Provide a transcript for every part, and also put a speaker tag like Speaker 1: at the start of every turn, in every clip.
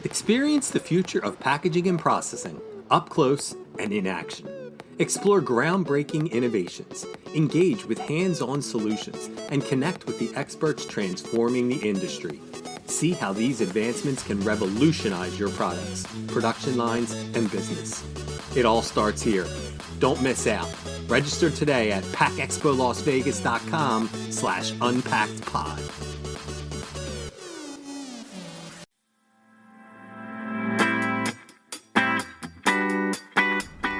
Speaker 1: Experience the future of packaging and processing up close and in action. Explore groundbreaking innovations, engage with hands-on solutions, and connect with the experts transforming the industry. See how these advancements can revolutionize your products, production lines, and business. It all starts here. Don't miss out. Register today at packexpolasvegas.com/unpackedpod.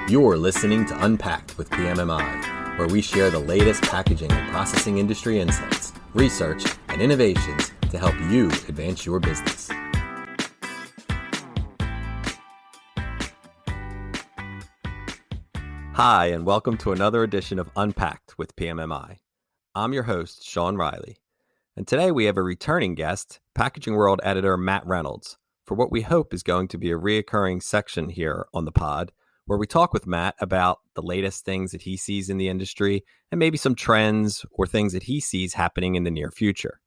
Speaker 1: You're listening to Unpacked with PMMI, where we share the latest packaging and processing industry insights, research, and innovations to help you advance your business. Hi, and welcome to another edition of Unpacked with PMMI. I'm your host, Sean Riley, and today we have a returning guest, Packaging World editor Matt Reynolds, for what we hope is going to be a reoccurring section here on the pod, where we talk with Matt about the latest things that he sees in the industry and maybe some trends or things that he sees happening in the near future.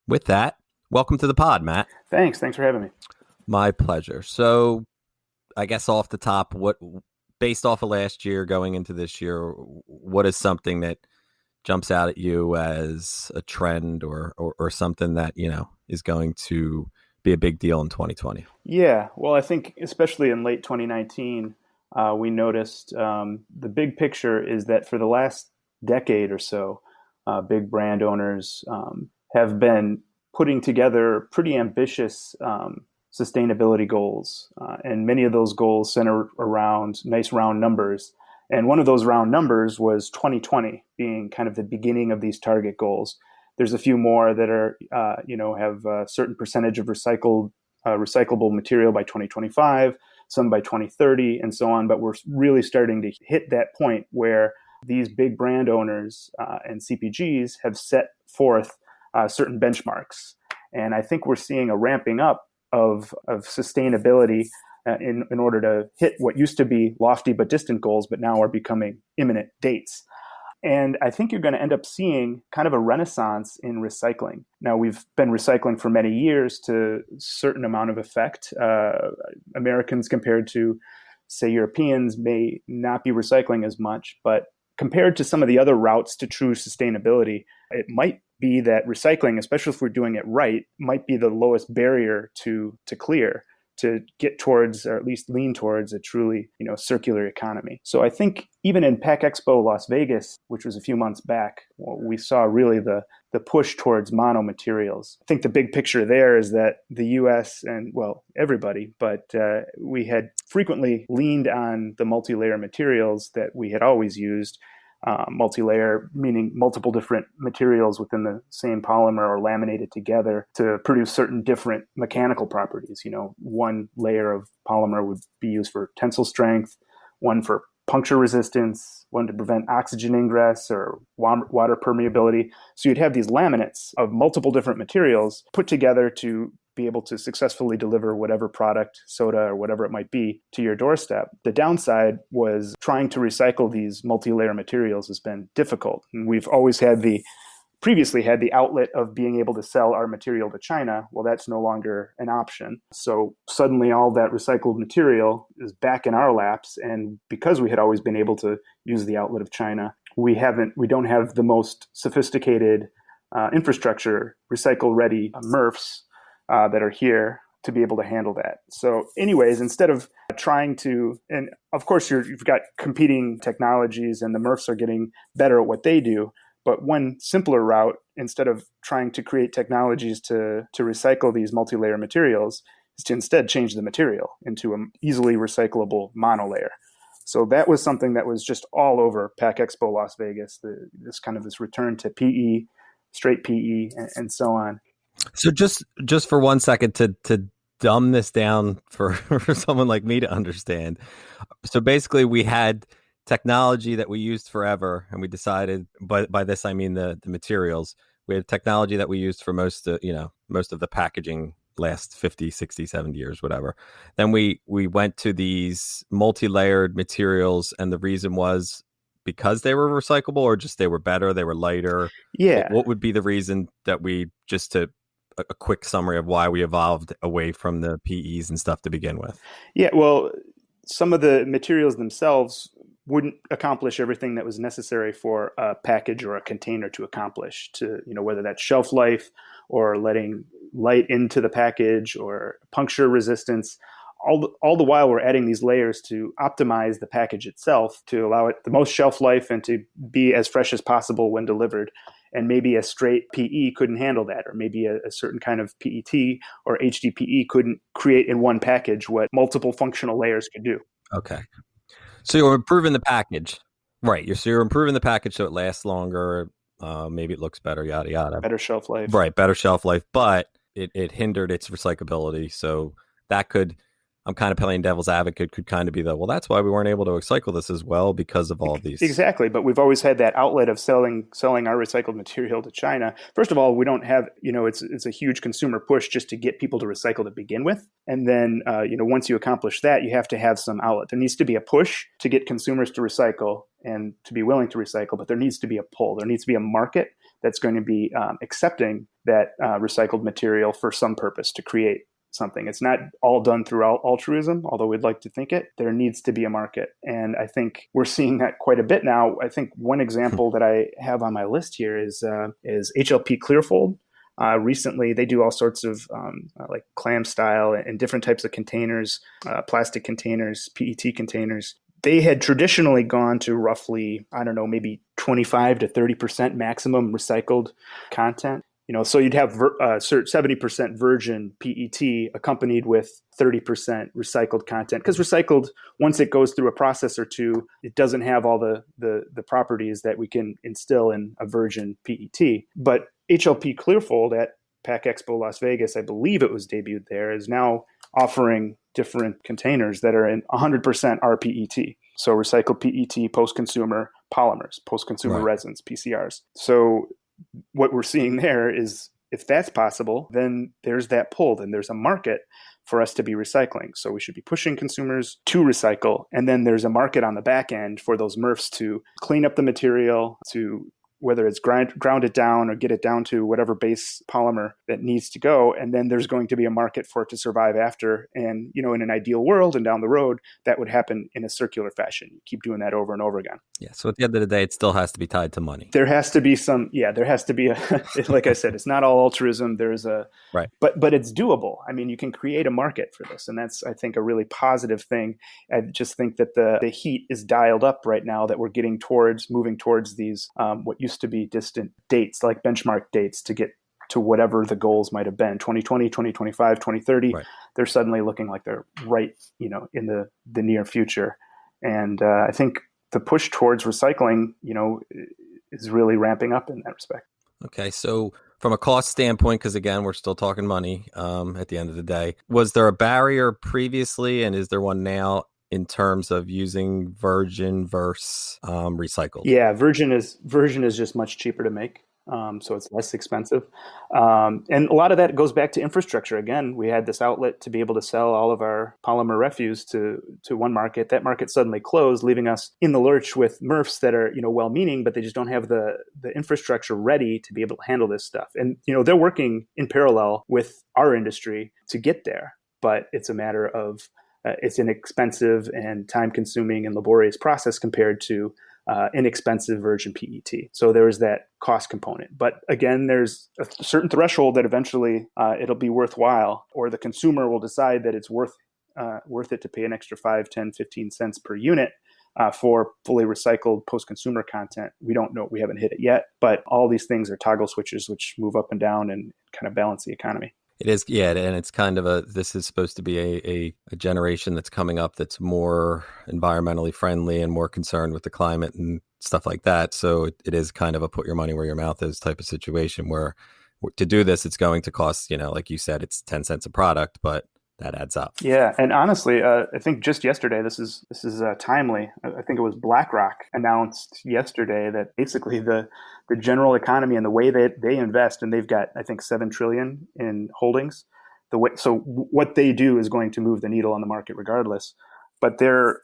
Speaker 1: With that, welcome to the pod, Matt.
Speaker 2: Thanks for having me.
Speaker 1: My pleasure. So I guess off the top, based off of last year going into this year, what is something that jumps out at you as a trend or something that, is going to be a big deal in 2020?
Speaker 2: Yeah, well, I think especially in late 2019, we noticed the big picture is that for the last decade or so, big brand owners have been putting together pretty ambitious sustainability goals. And many of those goals center around nice round numbers. And one of those round numbers was 2020 being kind of the beginning of these target goals. There's a few more that are, have a certain percentage of recyclable material by 2025, some by 2030, and so on. But we're really starting to hit that point where these big brand owners and CPGs have set forth certain benchmarks. And I think we're seeing a ramping up of sustainability in order to hit what used to be lofty but distant goals, but now are becoming imminent dates. And I think you're going to end up seeing kind of a renaissance in recycling. Now, we've been recycling for many years to a certain amount of effect. Americans compared to, say, Europeans may not be recycling as much, but compared to some of the other routes to true sustainability, it might be that recycling, especially if we're doing it right, might be the lowest barrier to clear, to get towards, or at least lean towards, a truly, circular economy. So I think even in Pack Expo Las Vegas, which was a few months back, we saw really the push towards mono materials. I think the big picture there is that the U.S. and, well, everybody, but we had frequently leaned on the multi-layer materials that we had always used. Multi-layer, meaning multiple different materials within the same polymer or laminated together to produce certain different mechanical properties. One layer of polymer would be used for tensile strength, one for puncture resistance, one to prevent oxygen ingress or water permeability. So you'd have these laminates of multiple different materials put together to be able to successfully deliver whatever product, soda, or whatever it might be, to your doorstep. The downside was trying to recycle these multi-layer materials has been difficult. And we've always previously had the outlet of being able to sell our material to China. Well, that's no longer an option. So suddenly all that recycled material is back in our laps. And because we had always been able to use the outlet of China, we don't have the most sophisticated infrastructure, recycle-ready MRFs that are here to be able to handle that. So anyways, instead of trying to, and of course you've got competing technologies and the MRFs are getting better at what they do, but one simpler route, instead of trying to create technologies to recycle these multi-layer materials, is to instead change the material into an easily recyclable monolayer. So that was something that was just all over Pack Expo Las Vegas, this return to PE, straight PE, and so on.
Speaker 1: So just for 1 second to dumb this down for someone like me to understand. So basically we had technology that we used forever, and we decided, by this I mean the materials. We had technology that we used for most of the packaging last 50, 60, 70 years, whatever. Then we went to these multi-layered materials, and the reason was because they were recyclable, or just they were better, they were lighter?
Speaker 2: Yeah.
Speaker 1: What would be the reason that we, just to a quick summary of why we evolved away from the PEs and stuff to begin with.
Speaker 2: Yeah, well, some of the materials themselves wouldn't accomplish everything that was necessary for a package or a container to accomplish, to, whether that's shelf life or letting light into the package or puncture resistance. All the while, we're adding these layers to optimize the package itself to allow it the most shelf life and to be as fresh as possible when delivered. And maybe a straight PE couldn't handle that, or maybe a certain kind of PET or HDPE couldn't create in one package what multiple functional layers could do.
Speaker 1: Okay. So you're improving the package. Right. You're improving the package so it lasts longer. Maybe it looks better, yada, yada.
Speaker 2: Better shelf life.
Speaker 1: Right. Better shelf life, but it hindered its recyclability. So that could, I'm kind of playing devil's advocate, could kind of be well, that's why we weren't able to recycle this as well because of all these.
Speaker 2: Exactly. But we've always had that outlet of selling our recycled material to China. First of all, we don't have, it's a huge consumer push just to get people to recycle to begin with. And then, once you accomplish that, you have to have some outlet. There needs to be a push to get consumers to recycle and to be willing to recycle, but there needs to be a pull. There needs to be a market that's going to be accepting that recycled material for some purpose to create something. It's not all done through altruism, although we'd like to think it. There needs to be a market. And I think we're seeing that quite a bit now. I think one example that I have on my list here is HLP Clearfold. Recently, they do all sorts of like clam style and different types of containers, plastic containers, PET containers. They had traditionally gone to roughly, maybe 25 to 30% maximum recycled content. So you'd have 70% virgin PET accompanied with 30% recycled content. Because recycled, once it goes through a process or two, it doesn't have all the properties that we can instill in a virgin PET. But HLP Clearfold at Pack Expo Las Vegas, I believe it was debuted there, is now offering different containers that are in 100% rPET. So recycled PET, post-consumer polymers, post-consumer resins, PCRs. So what we're seeing there is if that's possible, then there's that pull, then there's a market for us to be recycling. So we should be pushing consumers to recycle. And then there's a market on the back end for those MRFs to clean up the material, to whether it's ground it down or get it down to whatever base polymer that needs to go. And then there's going to be a market for it to survive after. And, in an ideal world and down the road, that would happen in a circular fashion. You keep doing that over and over again.
Speaker 1: Yeah. So at the end of the day, it still has to be tied to money.
Speaker 2: There has to be there has to be like I said, it's not all altruism. There's
Speaker 1: right.
Speaker 2: But it's doable. I mean, you can create a market for this. And that's, I think, a really positive thing. I just think that the heat is dialed up right now, that we're moving towards these, what used to be distant dates, like benchmark dates, to get to whatever the goals might have been, 2020, 2025, 2030. Right. They're suddenly looking like they're right, in the near future. And I think the push towards recycling, is really ramping up in that respect.
Speaker 1: Okay. So from a cost standpoint, because again, we're still talking money at the end of the day, was there a barrier previously and is there one now in terms of using virgin versus recycled?
Speaker 2: Yeah, virgin is just much cheaper to make. So it's less expensive. And a lot of that goes back to infrastructure. Again, we had this outlet to be able to sell all of our polymer refuse to one market. That market suddenly closed, leaving us in the lurch with MRFs that are, well-meaning, but they just don't have the infrastructure ready to be able to handle this stuff. And, they're working in parallel with our industry to get there. But it's a matter of it's an expensive and time-consuming and laborious process compared to inexpensive virgin PET. So there is that cost component. But again, there's a certain threshold that eventually it'll be worthwhile, or the consumer will decide that it's worth it to pay an extra 5, 10, 15 cents per unit for fully recycled post-consumer content. We don't know. We haven't hit it yet. But all these things are toggle switches which move up and down and kind of balance the economy.
Speaker 1: It is, yeah, and it's kind of this is supposed to be a generation that's coming up that's more environmentally friendly and more concerned with the climate and stuff like that. So it is kind of a put your money where your mouth is type of situation where to do this, it's going to cost, like you said, it's 10 cents a product, but that adds up.
Speaker 2: Yeah, and honestly, I think just yesterday, this is timely. I think it was BlackRock announced yesterday that basically the general economy and the way that they invest, and they've got, I think, $7 trillion in holdings. So what they do is going to move the needle on the market regardless. But they're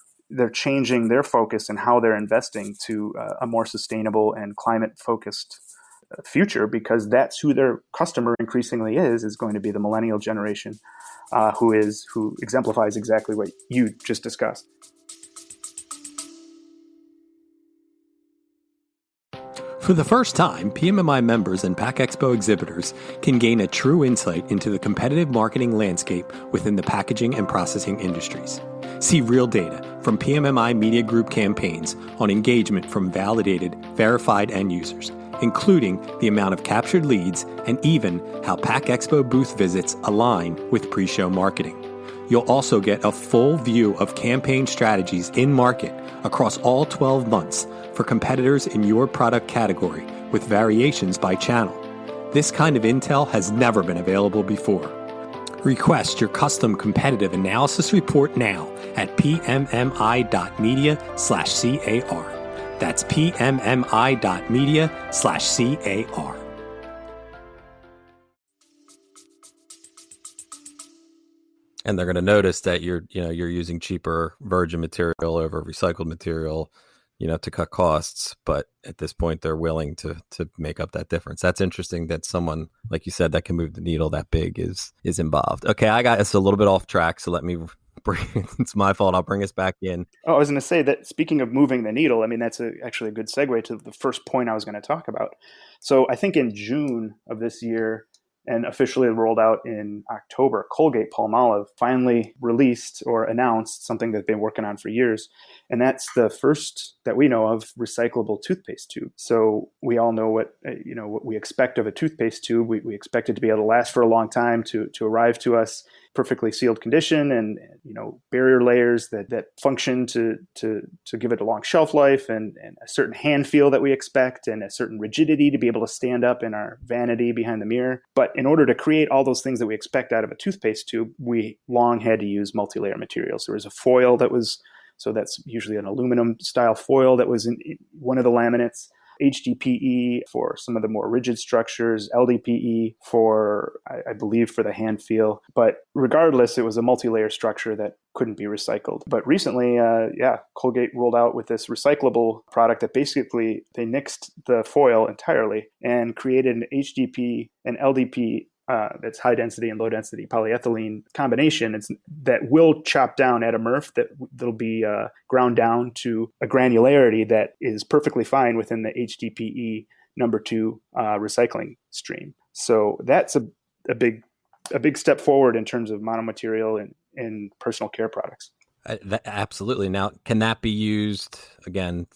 Speaker 2: changing their focus and how they're investing to a more sustainable and climate focused future, because that's who their customer increasingly is going to be the millennial generation, who exemplifies exactly what you just discussed.
Speaker 1: For the first time, PMMI members and Pack Expo exhibitors can gain a true insight into the competitive marketing landscape within the packaging and processing industries. See real data from PMMI Media Group campaigns on engagement from validated, verified end users, including the amount of captured leads and even how Pack Expo booth visits align with pre-show marketing. You'll also get a full view of campaign strategies in market across all 12 months for competitors in your product category with variations by channel. This kind of intel has never been available before. Request your custom competitive analysis report now at pmmi.media/CAR. That's pmmi.media/CAR. And they're going to notice that you're using cheaper virgin material over recycled material, to cut costs. But at this point, they're willing to make up that difference. That's interesting that someone, like you said, that can move the needle that big is involved. Okay, I got us a little bit off track, so let me it's my fault. I'll bring us back in.
Speaker 2: Oh, I was going to say that, speaking of moving the needle, I mean, that's actually a good segue to the first point I was going to talk about. So I think in June of this year, and officially rolled out in October, Colgate-Palmolive finally released or announced something they've been working on for years. And that's the first that we know of recyclable toothpaste tube. So we all know what we expect of a toothpaste tube. We expect it to be able to last for a long time, to arrive to us perfectly sealed condition, and barrier layers that function to give it a long shelf life, and a certain hand feel that we expect, and a certain rigidity to be able to stand up in our vanity behind the mirror. But in order to create all those things that we expect out of a toothpaste tube, we long had to use multi-layer materials. There was a foil that's usually an aluminum style foil that was in one of the laminates, HDPE for some of the more rigid structures, LDPE for, I believe, for the hand feel. But regardless, it was a multi-layer structure that couldn't be recycled. But recently, Colgate rolled out with this recyclable product that basically they nixed the foil entirely and created an HDPE and LDPE that's high density and low density polyethylene combination. That will chop down at a MRF, that'll be ground down to a granularity that is perfectly fine within the HDPE number 2 recycling stream. So that's a big step forward in terms of monomaterial and personal care products.
Speaker 1: Absolutely. Now, can that be used, again,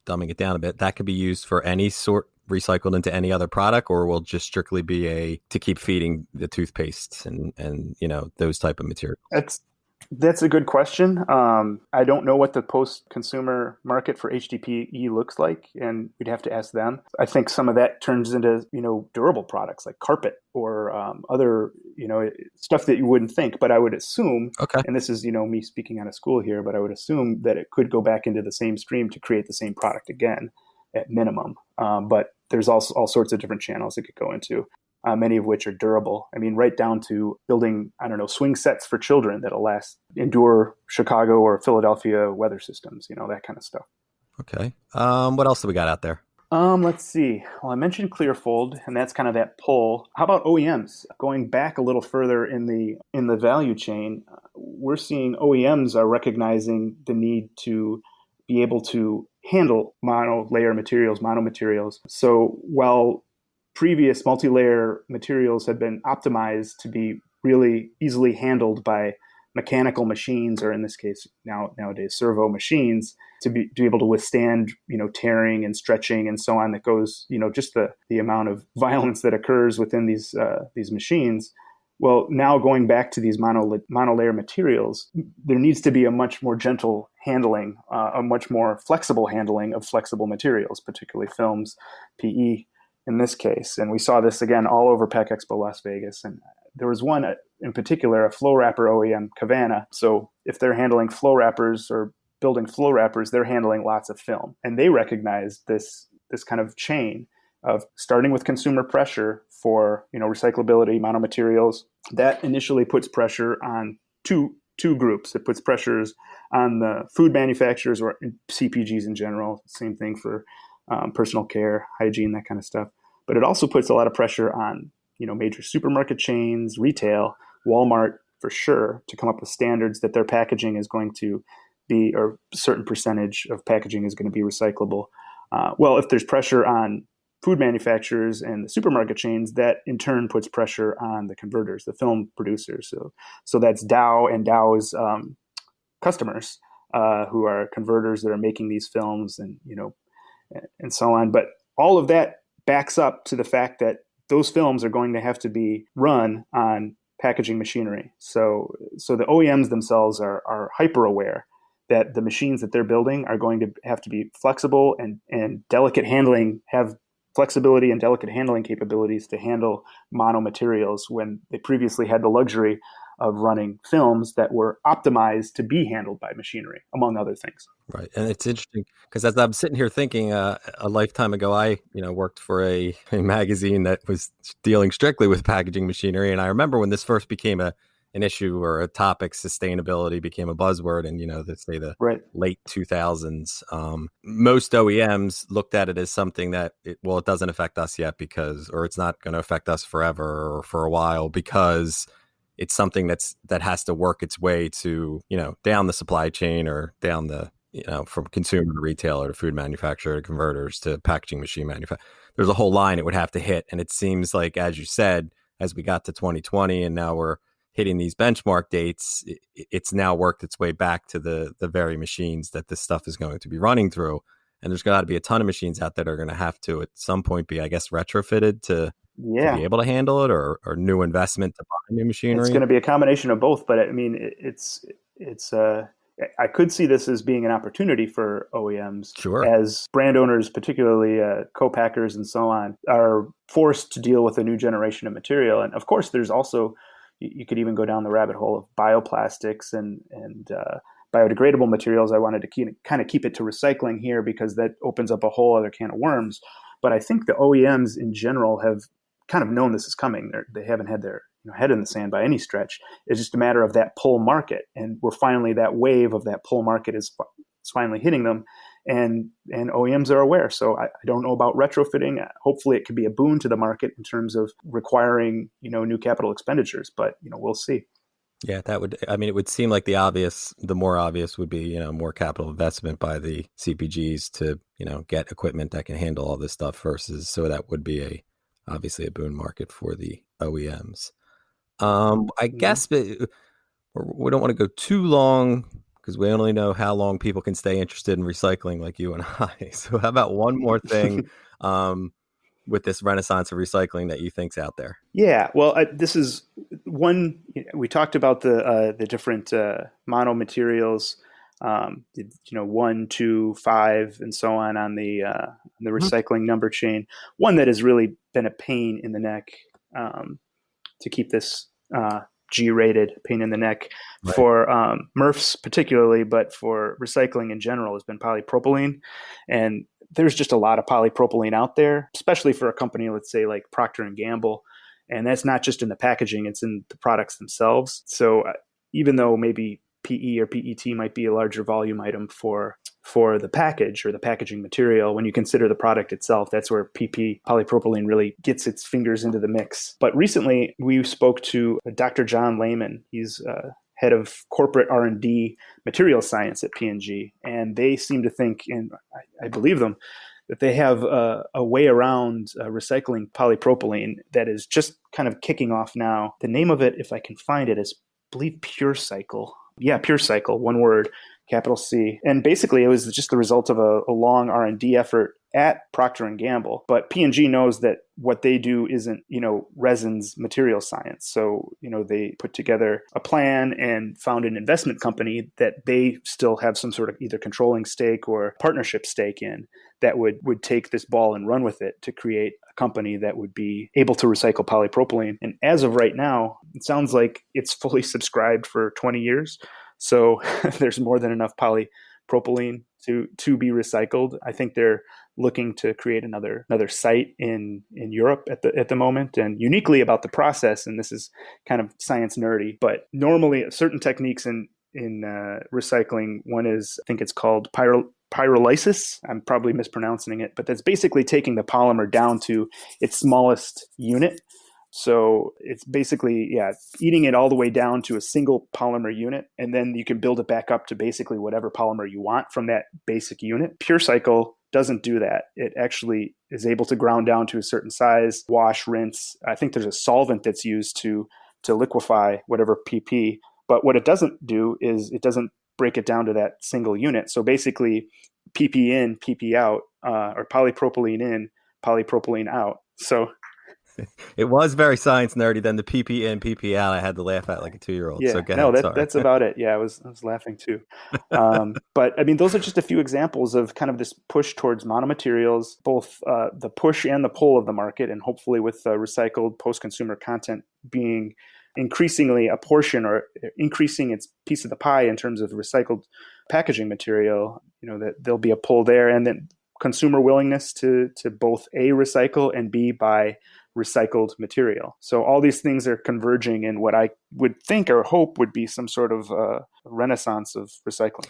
Speaker 1: dumbing it down a bit, that could be used for any sort, recycled into any other product, or will just strictly be to keep feeding the toothpaste and those type of materials?
Speaker 2: That's a good question. I don't know what the post-consumer market for HDPE looks like, and we'd have to ask them. I think some of that turns into durable products like carpet or other stuff that you wouldn't think. But I would assume, okay, and this is me speaking out of school here, but I would assume that it could go back into the same stream to create the same product again at minimum. But there's also all sorts of different channels it could go into. Many of which are durable. I mean, right down to building, swing sets for children that'll endure Chicago or Philadelphia weather systems, that kind of stuff.
Speaker 1: Okay. What else do we got out there?
Speaker 2: Let's see. Well, I mentioned Clearfold, and that's kind of that pull. How about OEMs? Going back a little further in the value chain, we're seeing OEMs are recognizing the need to be able to handle monomaterials. So while previous multi-layer materials had been optimized to be really easily handled by mechanical machines, or in this case nowadays servo machines, to be able to withstand tearing and stretching and so on, that goes just the amount of violence that occurs within these machines. Well, now going back to these monolayer materials, there needs to be a much more gentle handling, a much more flexible handling of flexible materials, particularly films, PE in this case. And we saw this again all over Pack Expo Las Vegas. And there was one in particular, a flow wrapper OEM, Cavana. So if they're handling flow wrappers or building flow wrappers, they're handling lots of film. And they recognized this kind of chain of starting with consumer pressure for recyclability, monomaterials. That initially puts pressure on two groups. It puts pressures on the food manufacturers or CPGs in general. Same thing for personal care, hygiene, that kind of stuff. but it also puts a lot of pressure on, major supermarket chains, retail, Walmart for sure, to come up with standards that their packaging is going to be, or a certain percentage of packaging is going to be recyclable. Well, if there's pressure on food manufacturers and the supermarket chains, that in turn puts pressure on the converters, the film producers. So that's Dow and Dow's customers, who are converters that are making these films, and so on. But all of that backs up to the fact that those films are going to have to be run on packaging machinery. So the OEMs themselves are hyper aware that the machines that they're building are going to have to be flexible and delicate handling, have flexibility and delicate handling capabilities to handle mono materials, when they previously had the luxury of running films that were optimized to be handled by machinery, among other things.
Speaker 1: Right. And it's interesting because as I'm sitting here thinking, a lifetime ago, I, worked for a magazine that was dealing strictly with packaging machinery. And I remember when this first became an issue or a topic, sustainability became a buzzword. And, let's say the
Speaker 2: Right.
Speaker 1: late 2000s, most OEMs looked at it as something that, it doesn't affect us yet or it's not going to affect us forever or for a while, because it's something that has to work its way to, down the supply chain or down the, from consumer to retailer to food manufacturer to converters to packaging machine manufacturer. There's a whole line it would have to hit. And it seems like, as you said, as we got to 2020 and now we're hitting these benchmark dates, it's now worked its way back to the very machines that this stuff is going to be running through. And there's got to be a ton of machines out there that are going to have to at some point be, I guess, retrofitted to be able to handle it, or new investment to buy new machinery.
Speaker 2: It's going to be a combination of both, but I mean, I could see this as being an opportunity for OEMs,
Speaker 1: sure,
Speaker 2: as brand owners, particularly co-packers and so on, are forced to deal with a new generation of material. And of course, there's also, you could even go down the rabbit hole of bioplastics and biodegradable materials. I wanted to kind of keep it to recycling here because that opens up a whole other can of worms. But I think the OEMs in general have kind of known this is coming. They haven't had their head in the sand by any stretch. It's just a matter of that pull market, and that wave of that pull market is finally hitting them, and OEMs are aware. So I don't know about retrofitting. Hopefully, it could be a boon to the market in terms of requiring new capital expenditures. But we'll see.
Speaker 1: Yeah, it would seem like the more obvious would be, more capital investment by the CPGs to, get equipment that can handle all this stuff so that would be obviously a boon market for the OEMs. I guess we don't want to go too long because we only know how long people can stay interested in recycling like you and I. So how about one more thing with this renaissance of recycling that you think's out there?
Speaker 2: Yeah, well, this is one. We talked about the different mono materials, 1, 2, 5, and so on the recycling number chain. One that has really been a pain in the neck to keep this G-rated pain in the neck for MRFs particularly, but for recycling in general has been polypropylene. And there's just a lot of polypropylene out there, especially for a company, let's say like Procter and Gamble. And that's not just in the packaging, it's in the products themselves. So even though maybe PE or PET might be a larger volume item for the package or the packaging material, when you consider the product itself, that's where PP, polypropylene, really gets its fingers into the mix. But recently, we spoke to Dr. John Lehman. He's head of corporate R&D material science at P&G, and they seem to think, and I believe them, that they have a way around recycling polypropylene that is just kind of kicking off now. The name of it, if I can find it, is, I believe, Pure Cycle. Yeah, Pure Cycle, one word, capital C. And basically, it was just the result of a long R&D effort at Procter and Gamble. But P&G knows that what they do isn't, resins material science. So, they put together a plan and found an investment company that they still have some sort of either controlling stake or partnership stake in, that would take this ball and run with it to create a company that would be able to recycle polypropylene. And as of right now, it sounds like it's fully subscribed for 20 years. So there's more than enough polypropylene to be recycled. I think they're looking to create another site in Europe at the moment. And uniquely about the process, and this is kind of science nerdy, but normally certain techniques in recycling, one is, I think it's called pyrolysis. I'm probably mispronouncing it, but that's basically taking the polymer down to its smallest unit. So it's basically, yeah, eating it all the way down to a single polymer unit, and then you can build it back up to basically whatever polymer you want from that basic unit. PureCycle doesn't do that. It actually is able to ground down to a certain size, wash, rinse. I think there's a solvent that's used to liquefy whatever PP. But what it doesn't do is it doesn't break it down to that single unit. So basically, PP in, PP out, or polypropylene in, polypropylene out. So
Speaker 1: It was very science nerdy. Then the PP in, PP out, I had to laugh at like a 2-year-old. So
Speaker 2: yeah,
Speaker 1: go
Speaker 2: no,
Speaker 1: ahead. Sorry.
Speaker 2: that's about it. Yeah, I was laughing too. But I mean, those are just a few examples of kind of this push towards monomaterials, both the push and the pull of the market, and hopefully with recycled post-consumer content being increasingly a portion or increasing its piece of the pie in terms of recycled packaging material, that there'll be a pull there, and then consumer willingness to both A, recycle, and B, buy recycled material. So all these things are converging in what I would think or hope would be some sort of renaissance of recycling.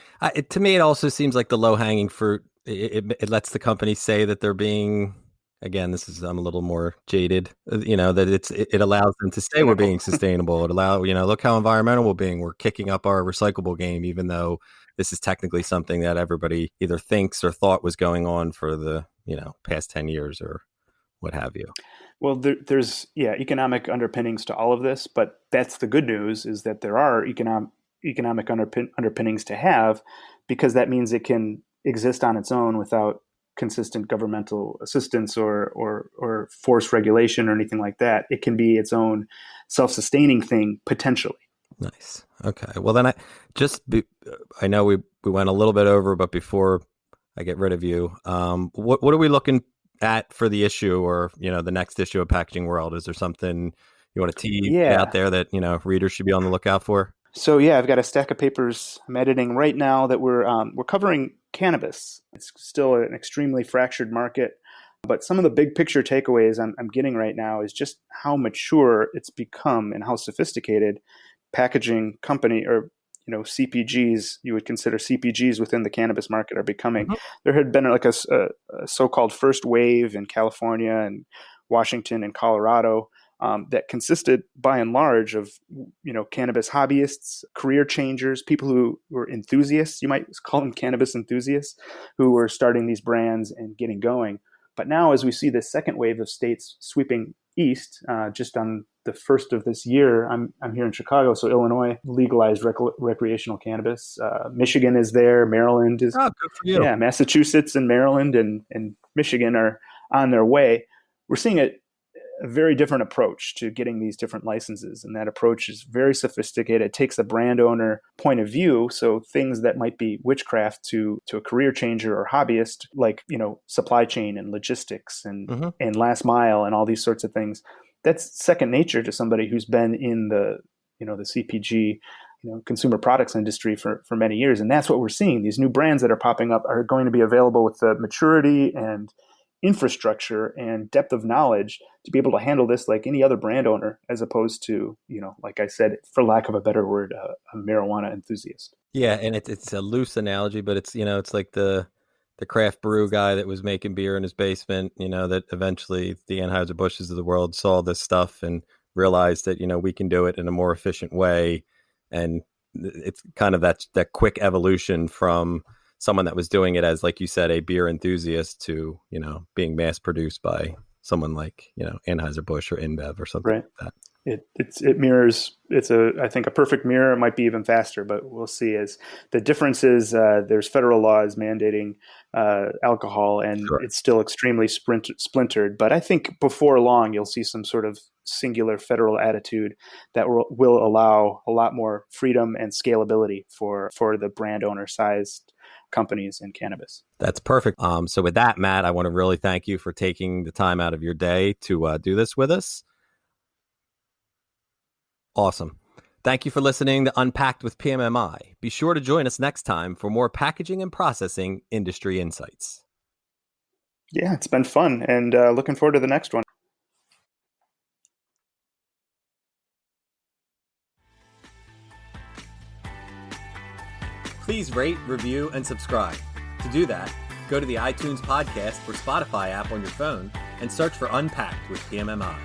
Speaker 1: To me, it also seems like the low-hanging fruit. It lets the companies say that they're being, again, I'm a little more jaded, that it allows them to say we're being sustainable. It look how environmental we're being. We're kicking up our recyclable game, even though this is technically something that everybody either thinks or thought was going on for the, past 10 years or what have you.
Speaker 2: Well, there's economic underpinnings to all of this, but that's the good news, is that there are economic underpinnings to have, because that means it can exist on its own without consistent governmental assistance or forced regulation or anything like that. It can be its own self-sustaining thing potentially.
Speaker 1: Nice. Okay. Well, then I know we went a little bit over, but before I get rid of you, what are we looking at for the issue, or the next issue of Packaging World? Is there something you want to tease out there that readers should be on the lookout for?
Speaker 2: So I've got a stack of papers I'm editing right now that we're covering cannabis. It's still an extremely fractured market, but some of the big picture takeaways I'm getting right now is just how mature it's become and how sophisticated packaging company, or CPGs, you would consider CPGs within the cannabis market, are becoming.
Speaker 1: Mm-hmm.
Speaker 2: There had been like a so-called first wave in California and Washington and Colorado that consisted by and large of cannabis hobbyists, career changers, people who were enthusiasts. You might call them cannabis enthusiasts, who were starting these brands and getting going. But now, as we see this second wave of states sweeping east, just on the first of this year, I'm here in Chicago, so Illinois legalized recreational cannabis. Michigan is there. Maryland is.
Speaker 1: Oh, good for you.
Speaker 2: Yeah, Massachusetts and Maryland and Michigan are on their way. We're seeing a very different approach to getting these different licenses, and that approach is very sophisticated. It takes a brand owner point of view, so things that might be witchcraft to a career changer or hobbyist, like supply chain and logistics and and last mile and all these sorts of things, that's second nature to somebody who's been in the the CPG consumer products industry for many years. And that's what we're seeing. These new brands that are popping up are going to be available with the maturity and infrastructure and depth of knowledge to be able to handle this like any other brand owner, as opposed to, like I said, for lack of a better word, a marijuana enthusiast.
Speaker 1: Yeah, and it's a loose analogy, but it's like the craft brew guy that was making beer in his basement, that eventually the Anheuser-Busch's of the world saw this stuff and realized that, we can do it in a more efficient way. And it's kind of that quick evolution from someone that was doing it as, like you said, a beer enthusiast to, being mass produced by someone like, Anheuser-Busch or InBev or something like that.
Speaker 2: It mirrors. It's I think a perfect mirror. It might be even faster, but we'll see. As the difference is, there's federal laws mandating alcohol, and sure, it's still extremely splintered. But I think before long, you'll see some sort of singular federal attitude that will allow a lot more freedom and scalability for the brand owner sized companies in cannabis.
Speaker 1: That's perfect. So with that, Matt, I want to really thank you for taking the time out of your day to do this with us. Awesome. Thank you for listening to Unpacked with PMMI. Be sure to join us next time for more packaging and processing industry insights.
Speaker 2: Yeah, it's been fun, and looking forward to the next one.
Speaker 1: Please rate, review, and subscribe. To do that, go to the iTunes podcast or Spotify app on your phone and search for Unpacked with PMMI.